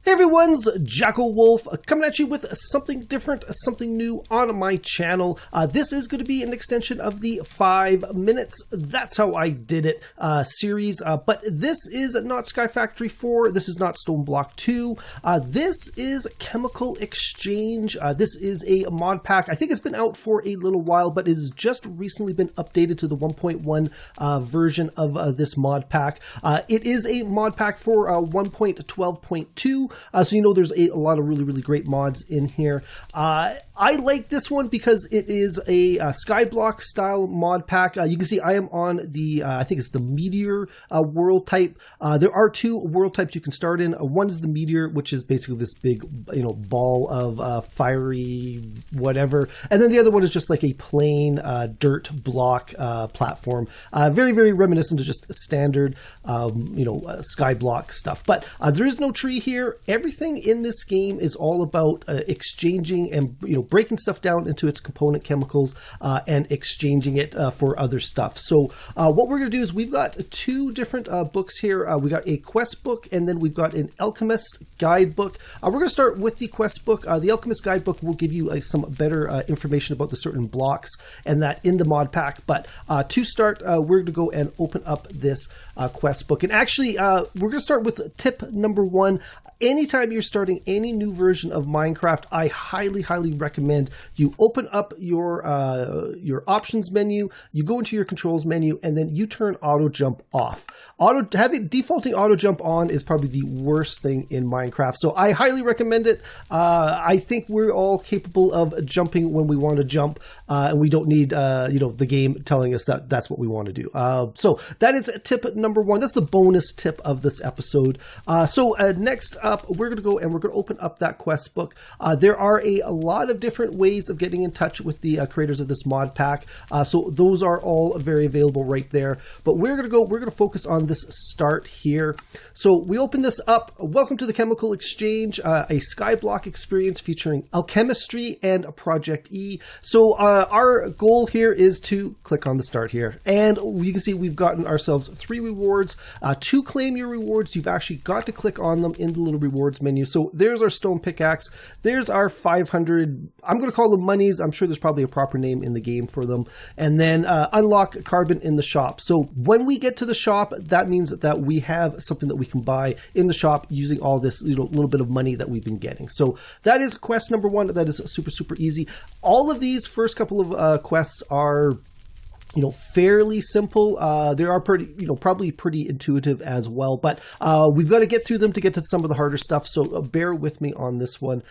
Hey everyone's Jackel Wolf coming at you with something different, something new on my channel. This is going to be an extension of the 5 minutes, that's how I did it series, but this is not Sky Factory 4, this is not Stone Block 2, this is Chemical Exchange. This is a mod pack. I think it's been out for a little while, but it has just recently been updated to the 1.1 version of this mod pack. It is a mod pack for 1.12.2. So you know there's a lot of really great mods in here. I like this one because it is a skyblock style mod pack. You can see I am on the, I think it's the Meteor world type. There are 2 world types you can start in. One is the Meteor, which is basically this big, ball of fiery whatever. And then the other one is just like a plain dirt block platform. Very reminiscent of just standard, skyblock stuff. But there is no tree here. Everything in this game is all about exchanging and breaking stuff down into its component chemicals and exchanging it for other stuff. So what we're going to do is we've got 2 different books here. We got a quest book and then we've got an alchemist guidebook. We're going to start with the quest book. The alchemist guidebook will give you some better information about the certain blocks and that in the mod pack. But to start, we're going to go and open up this quest book. And actually, we're going to start with tip number 1. Anytime you're starting any new version of Minecraft, I highly recommend you open up your options menu, you go into your controls menu, and then you turn auto jump off. Defaulting auto jump on is probably the worst thing in Minecraft, so I highly recommend it. I think we're all capable of jumping when we want to jump, and we don't need the game telling us that that's what we want to do. So that is tip number 1. That's the bonus tip of this episode. So next up, we're going to go and we're going to open up that quest book. There are a lot of different ways of getting in touch with the creators of this mod pack. So those are all very available right there. But we're going to focus on this start here. So we open this up. Welcome to the Chemical Exchange, a skyblock experience featuring alchemistry and Project E. So our goal here is to click on the start here. And you can see we've gotten ourselves 3 rewards. To claim your rewards, you've actually got to click on them in the little rewards menu. So there's our stone pickaxe. There's our 500, I'm going to call them monies. I'm sure there's probably a proper name in the game for them. And then unlock carbon in the shop. So when we get to the shop, that means that we have something that we can buy in the shop using all this little bit of money that we've been getting. So that is quest number 1. That is super easy. All of these first couple of quests are fairly simple. They are pretty, probably pretty intuitive as well, but we've got to get through them to get to some of the harder stuff, so bear with me on this one.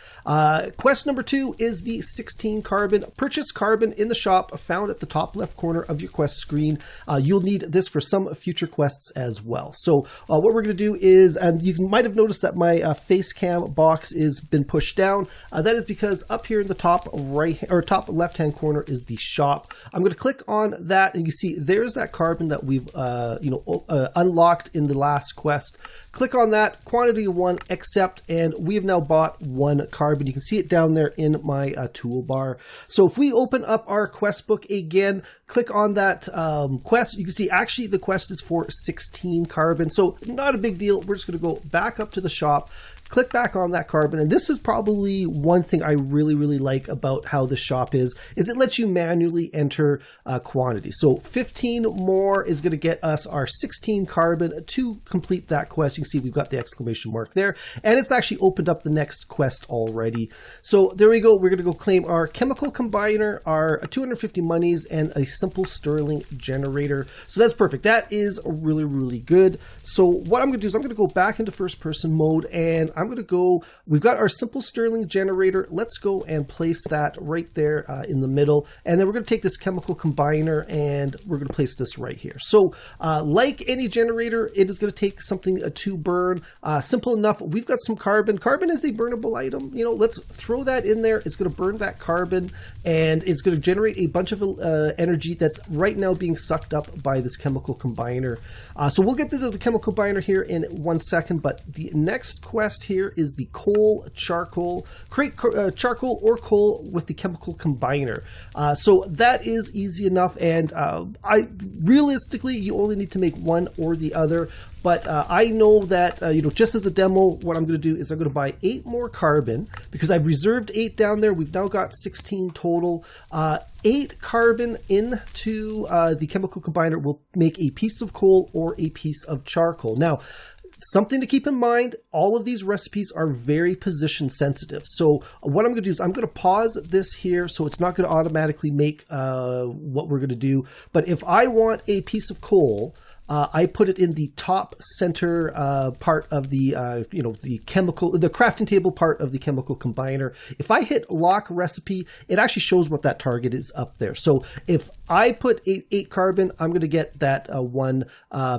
Quest number 2 is the 16 carbon. Purchase carbon in the shop found at the top left corner of your quest screen. You'll need this for some future quests as well. So what we're going to do is, and you might have noticed that my face cam box is been pushed down. That is because up here in the top right or top left hand corner is the shop. I'm going to click on that, and you see there's that carbon that we've unlocked in the last quest. Click on that, quantity of 1, accept, and we have now bought 1 carbon. You can see it down there in my toolbar. So if we open up our quest book again, click on that quest, you can see actually the quest is for 16 carbon, so not a big deal. We're just going to go back up to the shop, click back on that carbon, and this is probably one thing I really like about how the shop is it lets you manually enter quantity. So 15 more is going to get us our 16 carbon to complete that quest. You can see we've got the exclamation mark there, and it's actually opened up the next quest already. So there we go. We're going to go claim our chemical combiner, our 250 monies, and a simple sterling generator. So that's perfect. That is really good. So what I'm going to do is I'm going to go back into first person mode, and I'm going to go, we've got our simple sterling generator. Let's go and place that right there in the middle. And then we're going to take this chemical combiner and we're going to place this right here. So like any generator, it is going to take something to burn. Simple enough. We've got some carbon. Carbon is a burnable item. Let's throw that in there. It's going to burn that carbon and it's going to generate a bunch of energy that's right now being sucked up by this chemical combiner. So we'll get to the chemical combiner here in 1 second, but the next quest here is the coal charcoal. Create charcoal or coal with the chemical combiner. So that is easy enough, and and I realistically, you only need to make one or the other. But I know that, just as a demo, what I'm going to do is I'm going to buy 8 more carbon because I've reserved 8 down there. We've now got 16 total. 8 carbon into the chemical combiner will make a piece of coal or a piece of charcoal. Now, something to keep in mind, all of these recipes are very position sensitive. So what I'm going to do is I'm going to pause this here so it's not going to automatically make what we're going to do. But if I want a piece of coal, I put it in the top center part of the, the crafting table part of the chemical combiner. If I hit lock recipe, it actually shows what that target is up there. So if I put 8 carbon, I'm going to get that one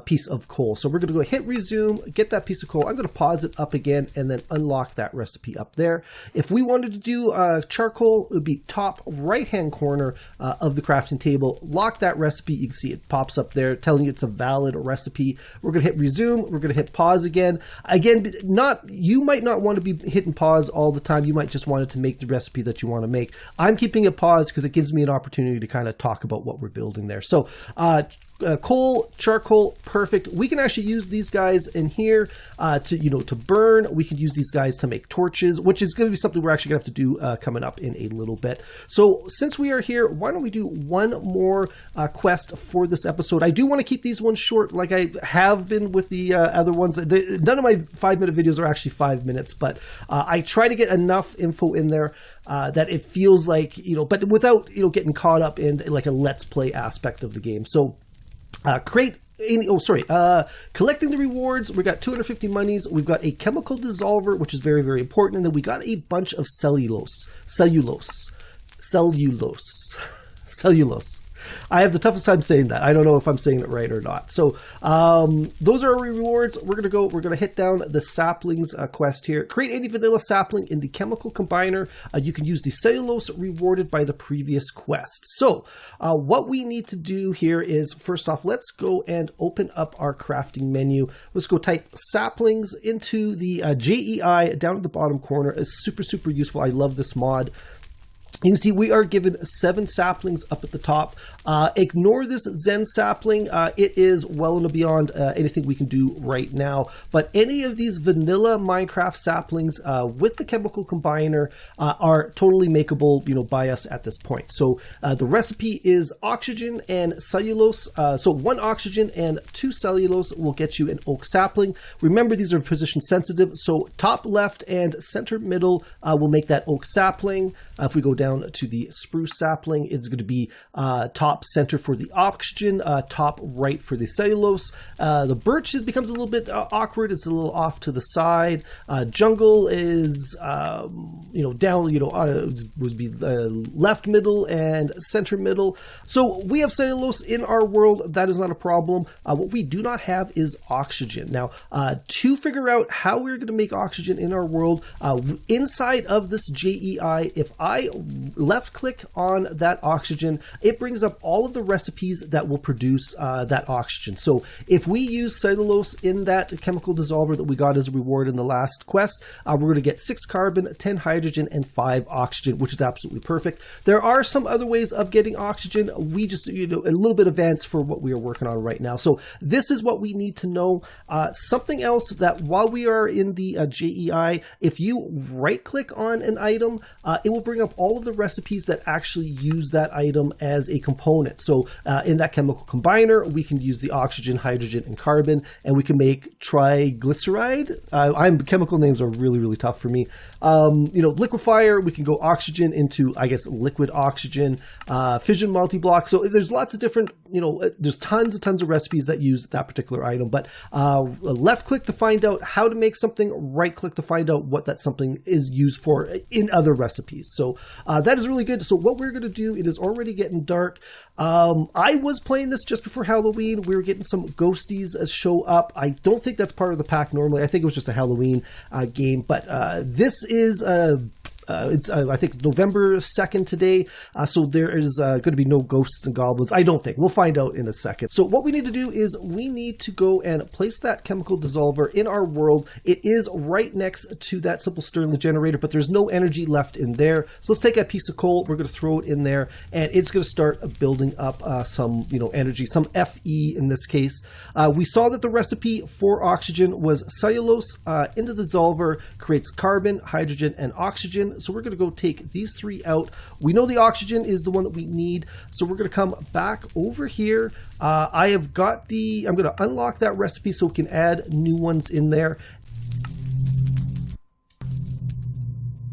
piece of coal. So we're going to go hit resume, get that piece of coal. I'm going to pause it up again and then unlock that recipe up there. If we wanted to do charcoal, it would be top right-hand corner of the crafting table. Lock that recipe. You can see it pops up there telling you it's a valid recipe. We're going to hit resume. We're going to hit pause again. Again, you might not want to be hitting pause all the time. You might just want it to make the recipe that you want to make. I'm keeping it paused because it gives me an opportunity to kind of talk about what we're building there. So coal, charcoal, perfect. We can actually use these guys in here to burn. We can use these guys to make torches, which is going to be something we're actually going to have to do coming up in a little bit. So since we are here, why don't we do one more quest for this episode? I do want to keep these ones short like I have been with the other ones. None of my 5-minute videos are actually 5 minutes, but I try to get enough info in there that it feels like, but without, getting caught up in like a let's play aspect of the game. So collecting the rewards. We got 250 monies. We've got a chemical dissolver, which is very, very important. And then we got a bunch of cellulose. I have the toughest time saying that. I don't know if I'm saying it right or not. So those are our rewards. We're going to hit down the saplings quest here. Create any vanilla sapling in the chemical combiner. You can use the cellulose rewarded by the previous quest. So what we need to do here is, first off, let's go and open up our crafting menu. Let's go type saplings into the JEI down at the bottom corner. It's super, super useful. I love this mod. You can see we are given 7 saplings up at the top. Ignore this Zen sapling. It is well and beyond anything we can do right now. But any of these vanilla Minecraft saplings with the chemical combiner are totally makeable, by us at this point. So the recipe is oxygen and cellulose. So 1 oxygen and 2 cellulose will get you an oak sapling. Remember, these are position sensitive. So top left and center middle will make that oak sapling. If we go down to the spruce sapling, it's going to be top center for the oxygen, top right for the cellulose. The birch becomes a little bit awkward. It's a little off to the side. Jungle is, down, would be left middle and center middle. So we have cellulose in our world. That is not a problem. What we do not have is oxygen. Now, to figure out how we're going to make oxygen in our world, inside of this JEI, if I left click on that oxygen, it brings up all of the recipes that will produce that oxygen. So if we use cellulose in that chemical dissolver that we got as a reward in the last quest, we're going to get 6 carbon, 10 hydrogen, and 5 oxygen, which is absolutely perfect. There are some other ways of getting oxygen. We just, a little bit advanced for what we are working on right now. So this is what we need to know. Something else that while we are in the JEI, if you right click on an item, it will bring up all of the recipes that actually use that item as a component. So in that chemical combiner, we can use the oxygen, hydrogen, and carbon, and we can make triglyceride. Chemical names are really, really tough for me. Liquefier, we can go oxygen into, I guess, liquid oxygen, fission multi-block. So there's lots of different, there's tons of recipes that use that particular item. But left click to find out how to make something, right click to find out what that something is used for in other recipes. So that is really good. So what we're going to do, it is already getting dark. I was playing this just before Halloween. We were getting some ghosties show up. I don't think that's part of the pack normally. I think it was just a Halloween game, but this is it's I think November 2nd today, so there is going to be no ghosts and goblins. I don't think. We'll find out in a second. So what we need to do is we need to go and place that chemical dissolver in our world. It is right next to that simple Stirling generator, but there's no energy left in there. So let's take a piece of coal. We're going to throw it in there, and it's going to start building up some energy, some Fe in this case. We saw that the recipe for oxygen was cellulose into the dissolver, creates carbon, hydrogen, and oxygen. So we're going to go take these three out. We know the oxygen is the one that we need, so we're going to come back over here. I'm going to unlock that recipe so we can add new ones in there.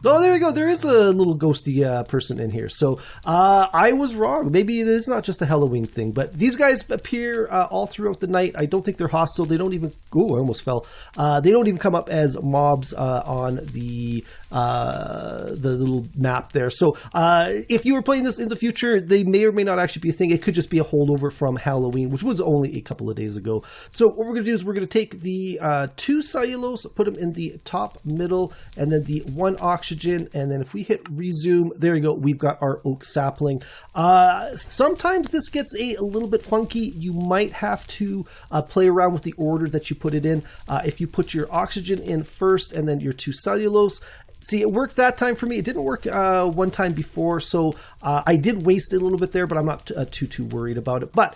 Oh, there we go. There is a little ghosty person in here. So I was wrong. Maybe it is not just a Halloween thing, but these guys appear all throughout the night. I don't think they're hostile. They don't even... Oh, I almost fell. They don't even come up as mobs on the little map there. So if you were playing this in the future, they may or may not actually be a thing. It could just be a holdover from Halloween, which was only a couple of days ago. So what we're going to do is we're going to take the 2 cellulose, put them in the top middle, and then the 1 oxygen. And then if we hit resume, there you go, we've got our oak sapling. Sometimes this gets a little bit funky. You might have to play around with the order that you put it in. If you put your oxygen in first and then your 2 cellulose, see, it worked that time for me. It didn't work one time before, so I did waste a little bit there, but I'm not too worried about it. But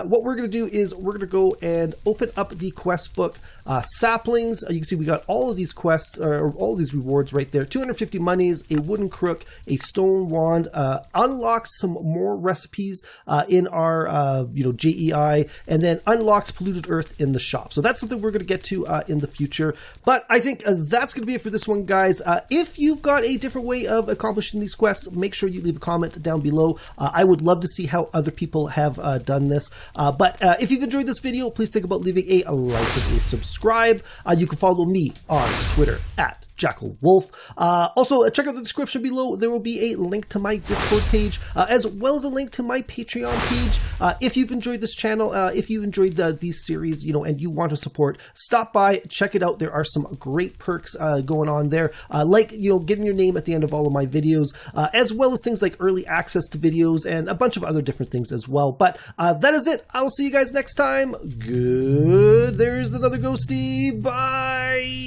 what we're going to do is we're going to go and open up the quest book. Saplings, you can see we got all of these quests, or all of these rewards right there. 250 monies, a wooden crook, a stone wand, unlocks some more recipes in our JEI, and then unlocks polluted earth in the shop. So that's something we're going to get to in the future. But I think that's going to be it for this one, guys. If you've got a different way of accomplishing these quests, make sure you leave a comment down below. I would love to see how other people have done this. But if you've enjoyed this video, please think about leaving a like and a subscribe. You can follow me on Twitter at Jackel Wolf. Also, check out the description below. There will be a link to my Discord page, as well as a link to my Patreon page. If you've enjoyed this channel, if you enjoyed these series, and you want to support, stop by, check it out. There are some great perks going on there, like getting your name at the end of all of my videos, as well as things like early access to videos and a bunch of other different things as well. But that is it. I will see you guys next time. Good. There's another ghosty. Bye.